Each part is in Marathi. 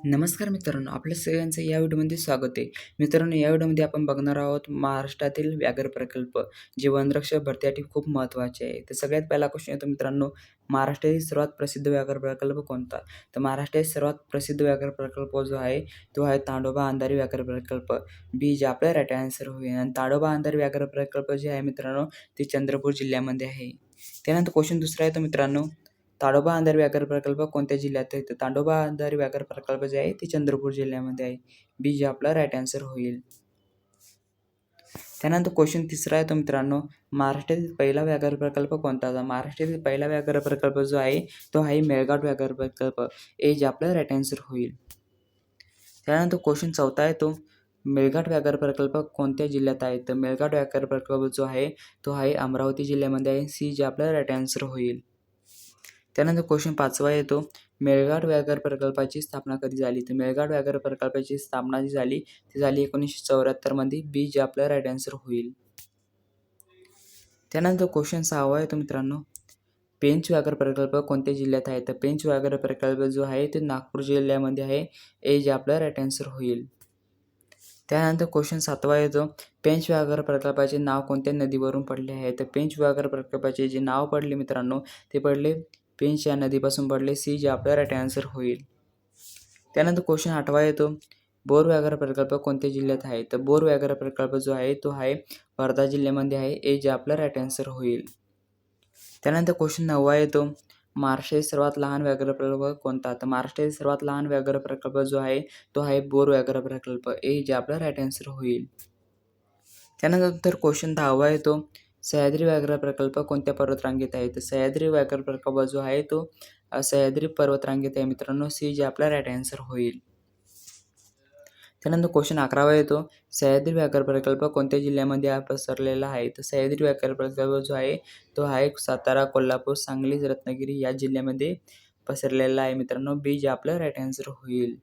नमस्कार मित्रांनो, आपल्या सगळ्यांचं या व्हिडिओमध्ये स्वागत आहे. मित्रांनो, या व्हिडिओमध्ये आपण बघणार आहोत महाराष्ट्रातील व्याघ्र प्रकल्प, जे वनरक्षक भरतीसाठी खूप महत्त्वाचे आहे. तर सगळ्यात पहिला क्वेश्चन येतो मित्रांनो, महाराष्ट्रातील सर्वात प्रसिद्ध व्याघ्र प्रकल्प कोणता? तर महाराष्ट्रातील सर्वात प्रसिद्ध व्याघ्र प्रकल्प जो आहे, तो आहे ताडोबा अंधारी व्याघ्र प्रकल्प. बी जे आपला राईट आन्सर होईल. आणि ताडोबा अंधारी व्याघ्र प्रकल्प जे आहे मित्रांनो, ते चंद्रपूर जिल्ह्यामध्ये आहे. त्यानंतर क्वेश्चन दुसरा येतो मित्रांनो, ताडोबा अंधारी व्याघ्र प्रकल्प कोणत्या जिल्ह्यात आहे? तर ताडोबा अंधारी व्याघ्र प्रकल्प जे आहे ते चंद्रपूर जिल्ह्यामध्ये आहे. बी जे आपला राईट आन्सर होईल. त्यानंतर क्वेश्चन तिसरा येतो मित्रांनो, महाराष्ट्रातील पहिला व्याघ्र प्रकल्प कोणता? तर महाराष्ट्रातील पहिला व्याघ्र प्रकल्प जो आहे तो आहे मेळघाट व्याघ्र प्रकल्प. ए जे आपला राईट आन्सर होईल. त्यानंतर क्वेश्चन चौथा येतो, मेळघाट व्याघ्र प्रकल्प कोणत्या जिल्ह्यात आहे? तर मेळघाट व्याघ्र प्रकल्प जो आहे तो आहे अमरावती जिल्ह्यामध्ये आहे. सी जे आपला राईट आन्सर होईल. त्यानंतर क्वेश्चन पाचवा येतो, मेळघाट व्याघ्र प्रकल्पाची स्थापना कधी झाली? तर मेळघाट व्याघ्र प्रकल्पाची स्थापना जी झाली ती झाली 1974 मध्ये. बी जे आपला राईट आन्सर होईल. त्यानंतर क्वेश्चन सहावा येतो मित्रांनो, पेंच व्याघ्र प्रकल्प कोणत्या जिल्ह्यात आहे? तर पेंच व्याघ्र प्रकल्प जो आहे ते नागपूर जिल्ह्यामध्ये आहे. ए जे आपला राईट आन्सर होईल. त्यानंतर क्वेश्चन सातवा येतो, पेंच व्याघ्र प्रकल्पाचे नाव कोणत्या नदीवरून पडले आहे? तर पेंच व्याघ्र प्रकल्पाचे जे नाव पडले मित्रांनो, ते पडले पेंच या नदीपासून पडले. सी जे आपला राईट आन्सर होईल. त्यानंतर क्वेश्चन आठवा येतो, बोर व्याघ्र प्रकल्प कोणत्या जिल्ह्यात आहे? तर बोर व्याघ्र प्रकल्प जो आहे तो आहे वर्धा जिल्ह्यामध्ये आहे. ए जे आपला राईट आन्सर होईल. त्यानंतर क्वेश्चन नववा येतो, महाराष्ट्रातील सर्वात लहान व्याघ्र प्रकल्प कोणता? तर महाराष्ट्रातील सर्वात लहान व्याघ्र प्रकल्प जो आहे तो आहे बोर व्याघ्र प्रकल्प. ए जे आपला राईट आन्सर होईल. त्यानंतर क्वेश्चन 10वा येतो, सह्याद्री व्याघ्र प्रकल्प कोणत्या पर्वतरांगेत आहे? तर सह्याद्री व्याघ्र प्रकल्प जो आहे तो सह्याद्री पर्वतरांगेत आहे मित्रांनो. सी जे आपला राईट आन्सर होईल. त्यानंतर क्वेश्चन 11वा येतो, सह्याद्री व्याघ्र प्रकल्प कोणत्या जिल्ह्यामध्ये पसरलेला आहे? तर सह्याद्री व्याघ्र प्रकल्प जो आहे तो आहे सातारा, कोल्हापूर, सांगली, रत्नागिरी या जिल्ह्यामध्ये पसरलेला आहे मित्रांनो. बी जे आपलं राईट आन्सर होईल.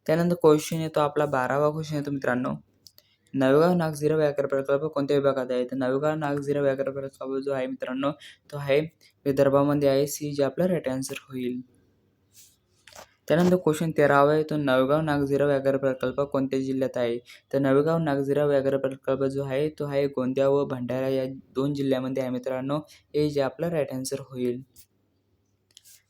त्यानंतर क्वेश्चन येतो आपला 12वा क्वेश्चन येतो मित्रांनो, नवेगाव नागझिरा व्याघ्र प्रकल्प कोणत्या विभागात आहे? तर नवेगाव नागझिरा व्याघ्र प्रकल्प जो आहे मित्रांनो तो आहे विदर्भामध्ये आहे. सी जे आपला राईट आन्सर होईल. त्यानंतर क्वेश्चन 13वा येतो, नवेगाव नागझिरा व्याघ्र प्रकल्प कोणत्या जिल्ह्यात आहे? तर नवेगाव नागझिरा व्याघ्र प्रकल्प जो आहे तो आहे गोंदिया व भंडारा या 2 जिल्ह्यामध्ये आहे मित्रांनो. ए जे आपला राईट आन्सर होईल.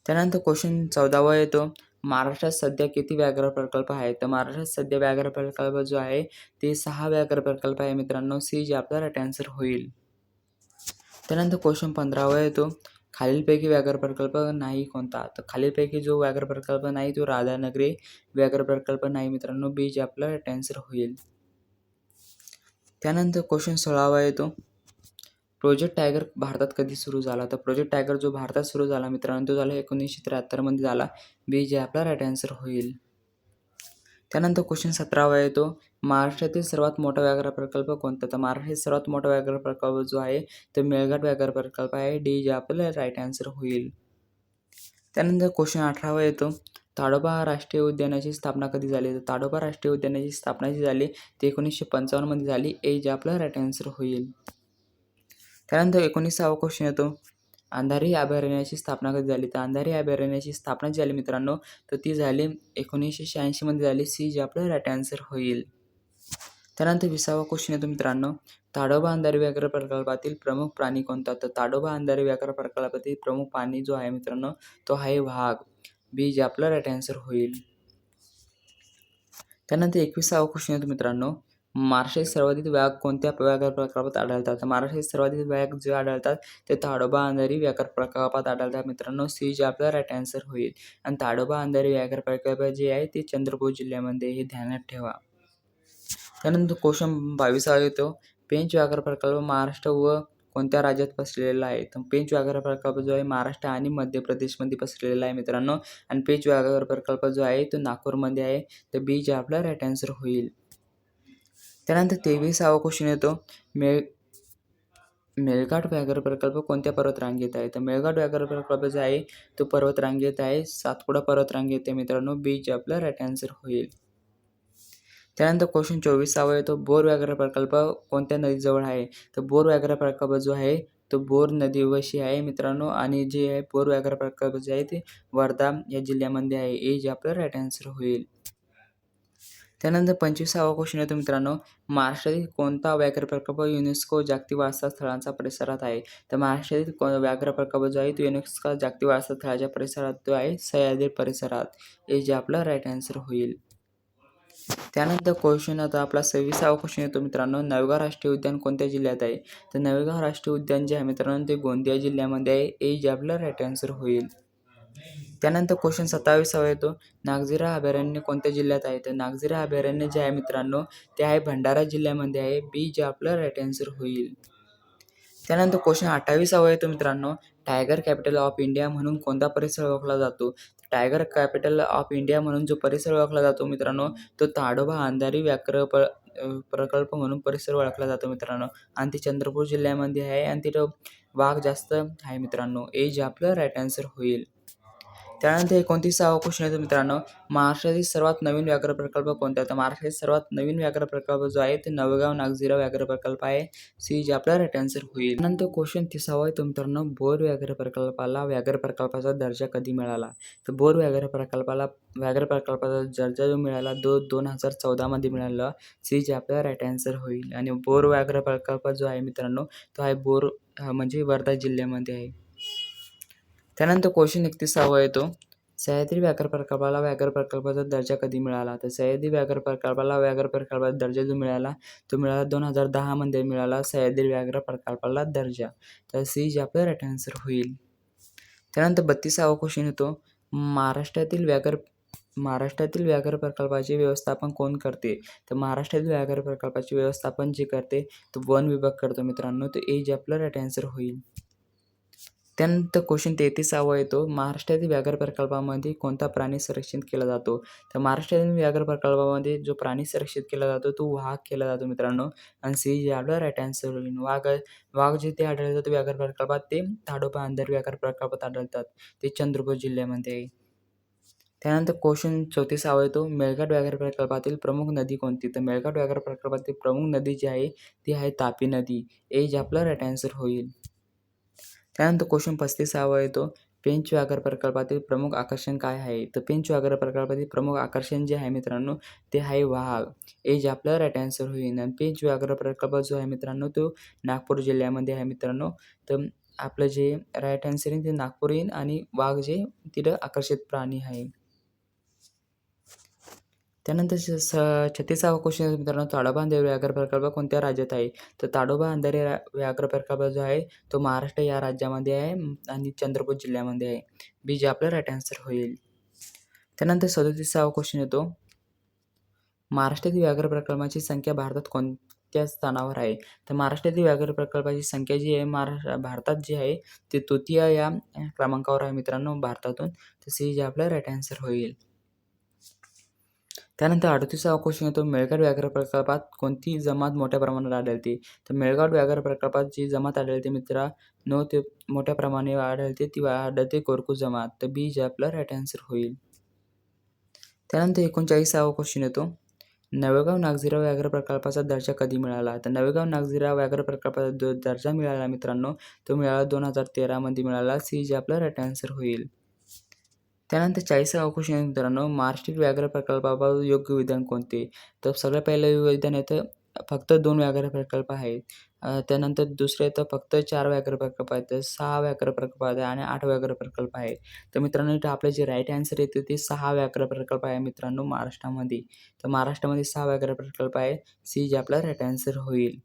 त्यानंतर क्वेश्चन 14वा येतो, महाराष्ट्रात सध्या किती व्याघ्र प्रकल्प आहेत? तर महाराष्ट्रात सध्या व्याघ्र प्रकल्प जो आहे ते 6 व्याघ्र प्रकल्प आहे मित्रांनो. सी जे आपला राईट आन्सर होईल. त्यानंतर क्वेश्चन 15वा येतो, खालीलपैकी व्याघ्र प्रकल्प नाही कोणता? तर खालीलपैकी जो व्याघ्र प्रकल्प नाही तो राधानगरी व्याघ्र प्रकल्प नाही मित्रांनो. बी जे आपला राईट आन्सर होईल. त्यानंतर क्वेश्चन 16वा येतो, प्रोजेक्ट टायगर भारतात कधी सुरू झाला? तर प्रोजेक्ट टायगर जो भारतात सुरू झाला मित्रांनो तो झाला 1973 मध्ये झाला. बी जे आपला राईट आन्सर होईल. त्यानंतर क्वेश्चन 17वा येतो, महाराष्ट्रातील सर्वात मोठा व्याघ्र प्रकल्प कोणता? तर महाराष्ट्रातील सर्वात मोठा व्याघ्र प्रकल्प जो आहे तो मेळघाट व्याघ्र प्रकल्प आहे. डी जे आपलं राईट आन्सर होईल. त्यानंतर क्वेश्चन 18वा येतो, ताडोबा राष्ट्रीय उद्यानाची स्थापना कधी झाली? तर ताडोबा राष्ट्रीय उद्यानाची स्थापना जी झाली ती 1955 मध्ये झाली. ए जे आपलं राईट आन्सर होईल. त्यानंतर 19वा क्वेश्चन येतो, अंधारी अभयारण्याची स्थापना कधी झाली? तर अंधारी अभयारण्याची स्थापना जी झाली मित्रांनो तर ती झाली 1986 मध्ये झाली. सी जे आपलं राईट आन्सर होईल. त्यानंतर 20वा क्वेश्चन येतो मित्रांनो, ताडोबा अंधारी व्याघ्र प्रकल्पातील प्रमुख प्राणी कोणता? तर ताडोबा अंधारी व्याघ्र प्रकल्पातील प्रमुख प्राणी जो आहे मित्रांनो तो आहे वाघ. बी जे आपलं राईट आन्सर होईल. त्यानंतर 21वा क्वेश्चन येतो मित्रांनो, महाराष्ट्रातील सर्वाधिक वाघ कोणत्या व्याघ्र प्रकल्पात आढळतात? तर महाराष्ट्रातील सर्वाधिक वाघ जे आढळतात ते ताडोबा अंधारी व्याघ्र प्रकल्पात आढळतात मित्रांनो. सी जे आपला राईट आन्सर होईल. आणि ताडोबा अंधारी व्याघ्र प्रकल्प जे आहे ते चंद्रपूर जिल्ह्यामध्ये हे ध्यानात ठेवा. त्यानंतर क्वेश्चन 22वा येतो, पेंच व्याघ्र प्रकल्प महाराष्ट्र व कोणत्या राज्यात पसरलेला आहे? तर पेंच व्याघ्र प्रकल्प जो आहे महाराष्ट्र आणि मध्य प्रदेशमध्ये पसरलेला आहे मित्रांनो. आणि पेंच व्याघ्र प्रकल्प जो आहे तो नागपूरमध्ये आहे. तर बी जे आपला राईट आन्सर होईल. त्यानंतर 23वा क्वेश्चन येतो, मेळघाट व्याघ्र प्रकल्प कोणत्या पर्वतरांगेत आहे? तर मेळघाट व्याघ्र प्रकल्प जो आहे तो पर्वतरांगेत आहे, सातपुडा पर्वतरांगेत आहे मित्रांनो. बी जे आपला राईट आन्सर होईल. त्यानंतर क्वेश्चन 24वा येतो, बोर व्याघ्र प्रकल्प कोणत्या नदीजवळ आहे? तर बोर व्याघ्र प्रकल्प जो आहे तो बोर नदीवशी आहे मित्रांनो. आणि जे आहे बोर व्याघ्र प्रकल्प जे आहे ते वर्धा या जिल्ह्यामध्ये आहे. ए जे आपलं राईट आन्सर होईल. त्यानंतर 25वा क्वेश्चन येतो मित्रांनो, महाराष्ट्रातील कोणता व्याघ्र प्रकल्प युनेस्को जागतिक वारसा स्थळांचा परिसरात आहे? तर महाराष्ट्रातील व्याघ्र प्रकल्प जो आहे तो युनेस्को जागतिक वारसा स्थळाच्या परिसरात तो आहे सह्याद्री परिसरात. हे जे आपलं राईट आन्सर होईल. त्यानंतर क्वेश्चन आता आपला 26वा क्वेश्चन येतो मित्रांनो, नवेगाव राष्ट्रीय उद्यान कोणत्या जिल्ह्यात आहे? तर नवेगाव राष्ट्रीय उद्यान जे आहे मित्रांनो ते गोंदिया जिल्ह्यामध्ये आहे. हे जे आपलं राईट आन्सर होईल. त्यानंतर क्वेश्चन 27वा येतो, नागझिरा अभयारण्य कोणत्या जिल्ह्यात आहे? तर नागझिरा अभयारण्य जे आहे मित्रांनो ते आहे भंडारा जिल्ह्यामध्ये आहे. बी जे आपलं राईट आन्सर होईल. त्यानंतर क्वेश्चन 28वा येतो मित्रांनो, टायगर कॅपिटल ऑफ इंडिया म्हणून कोणता परिसर ओळखला जातो? टायगर कॅपिटल ऑफ इंडिया म्हणून जो परिसर ओळखला जातो मित्रांनो तो ताडोबा अंधारी व्याघ्र प्रकल्प म्हणून परिसर ओळखला जातो मित्रांनो, आणि ते चंद्रपूर जिल्ह्यामध्ये आहे आणि तिथं वाघ जास्त आहे मित्रांनो. हे जे आपलं राईट आन्सर होईल. त्यानंतर 29वा क्वेश्चन येतो मित्रांनो, महाराष्ट्रातील सर्वात नवीन व्याघ्र प्रकल्प कोणता? तर महाराष्ट्रातील सर्वात नवीन व्याघ्र प्रकल्प जो आहे ते नवेगाव नागझिरा व्याघ्र प्रकल्प आहे. सी जे आपला राईट आन्सर होईल. त्यानंतर क्वेश्चन 30वा येतो मित्रांनो, बोर व्याघ्र प्रकल्पाला व्याघ्र प्रकल्पाचा दर्जा कधी मिळाला? तर बोर व्याघ्र प्रकल्पाचा दर्जा जो मिळाला 2014 मध्ये मिळाला. सी जे आपला राईट आन्सर होईल. आणि बोर व्याघ्र प्रकल्प जो आहे मित्रांनो तो आहे बोर म्हणजे वर्धा जिल्ह्यामध्ये आहे. त्यानंतर क्वेश्चन 31वा येतो, सह्याद्री व्याघ्र प्रकल्पाला व्याघ्र प्रकल्पाचा दर्जा कधी मिळाला? तर सह्याद्री व्याघ्र प्रकल्पाला व्याघ्र प्रकल्पाचा दर्जा जो मिळाला तो मिळाला 2010 मध्ये मिळाला सह्याद्री व्याघ्र प्रकल्पाला दर्जा. तर सी जे आपलं राईट आन्सर होईल. त्यानंतर 32वा क्वेश्चन येतो, महाराष्ट्रातील व्याघ्र प्रकल्पाचे व्यवस्थापन कोण करते? तर महाराष्ट्रातील व्याघ्र प्रकल्पाचे व्यवस्थापन जे करते तो वन विभाग करतो मित्रांनो. तर ए जे आपलं राईट आन्सर होईल. त्यानंतर क्वेश्चन 33वा येतो, महाराष्ट्रातील व्याघ्र प्रकल्पामध्ये कोणता प्राणी संरक्षित केला जातो? तर महाराष्ट्रातील व्याघ्र प्रकल्पामध्ये जो प्राणी संरक्षित केला जातो तो वाघ केला जातो मित्रांनो, आणि सी जे आपला राईट आन्सर होईल. वाघ जिथे आढळतात व्याघ्र प्रकल्पात ते ताडोबा अंधारी व्याघ्र प्रकल्पात आढळतात. ते चंद्रपूर जिल्ह्यामध्ये आहे. त्यानंतर क्वेश्चन 34वा येतो, मेळघाट व्याघ्र प्रकल्पातील प्रमुख नदी कोणती? तर मेळघाट व्याघ्र प्रकल्पातील प्रमुख नदी जी आहे ती आहे तापी नदी. हे जे आपलं राईट आन्सर होईल. त्यानंतर क्वेश्चन 35वा येतो, पेंच व्याघ्र प्रकल्पातील प्रमुख आकर्षण काय आहे? तर पेंच व्याघ्र प्रकल्पातील प्रमुख आकर्षण जे आहे मित्रांनो ते आहे वाघ. हे जे आपलं राईट आन्सर होईल. आणि पेंच व्याघ्र प्रकल्प जो आहे मित्रांनो तो नागपूर जिल्ह्यामध्ये आहे मित्रांनो. तर आपलं जे राईट आन्सर आहे ते नागपूर येईल, आणि वाघ जे तिथं आकर्षित प्राणी आहे. त्यानंतर 36वा क्वेश्चन मित्रांनो, ताडोबा अंधारी व्याघ्र प्रकल्प कोणत्या राज्यात आहे? तर ताडोबा अंधारी व्याघ्र प्रकल्प जो आहे तो महाराष्ट्र या राज्यामध्ये आहे आणि चंद्रपूर जिल्ह्यामध्ये आहे. बी जे आपलं राईट आन्सर होईल. त्यानंतर 37वा क्वेश्चन येतो, महाराष्ट्रातील व्याघ्र प्रकल्पाची संख्या भारतात कोणत्या स्थानावर आहे? तर महाराष्ट्रातील व्याघ्र प्रकल्पाची संख्या जी आहे भारतात जी आहे ती तृतीय या क्रमांकावर आहे मित्रांनो भारतातून. तर सी जे आपलं राईट आन्सर होईल. त्यानंतर 38वा क्वेश्चन येतो, मेळघाट व्याघ्र प्रकल्पात कोणती जमात मोठ्या प्रमाणात आढळते? तर मेळघाट व्याघ्र प्रकल्पात जी जमात आढळते मित्रांनो ते मोठ्या प्रमाणे आढळते ती आढळते कोरकू जमात. तर बी जे आपलं राईट आन्सर होईल. त्यानंतर 39वा क्वेश्चन येतो, नवेगाव नागझिरा व्याघ्र प्रकल्पाचा दर्जा कधी मिळाला? तर नवेगाव नागझिरा व्याघ्र प्रकल्पाचा जो दर्जा मिळाला मित्रांनो तो मिळाला 2013 मध्ये मिळाला. सी जे आपलं राईट आन्सर होईल. त्यानंतर 40वा क्वेश्चन मित्रांनो, महाराष्ट्रीय व्याघ्र प्रकल्पाबाबत योग्य विधान कोणते? तर सगळ्यात पहिलं विधान येतं फक्त 2 व्याघ्र प्रकल्प आहेत. त्यानंतर दुसरं येतं फक्त 4 व्याघ्र प्रकल्प आहेत, 6 व्याघ्र प्रकल्प आहेत आणि 8 व्याघ्र प्रकल्प आहेत. तर मित्रांनो इथं आपलं जे राईट आन्सर येते ते 6 व्याघ्र प्रकल्प आहे मित्रांनो महाराष्ट्रामध्ये. तर महाराष्ट्रामध्ये 6 व्याघ्र प्रकल्प आहे. सी जे आपला राईट आन्सर होईल.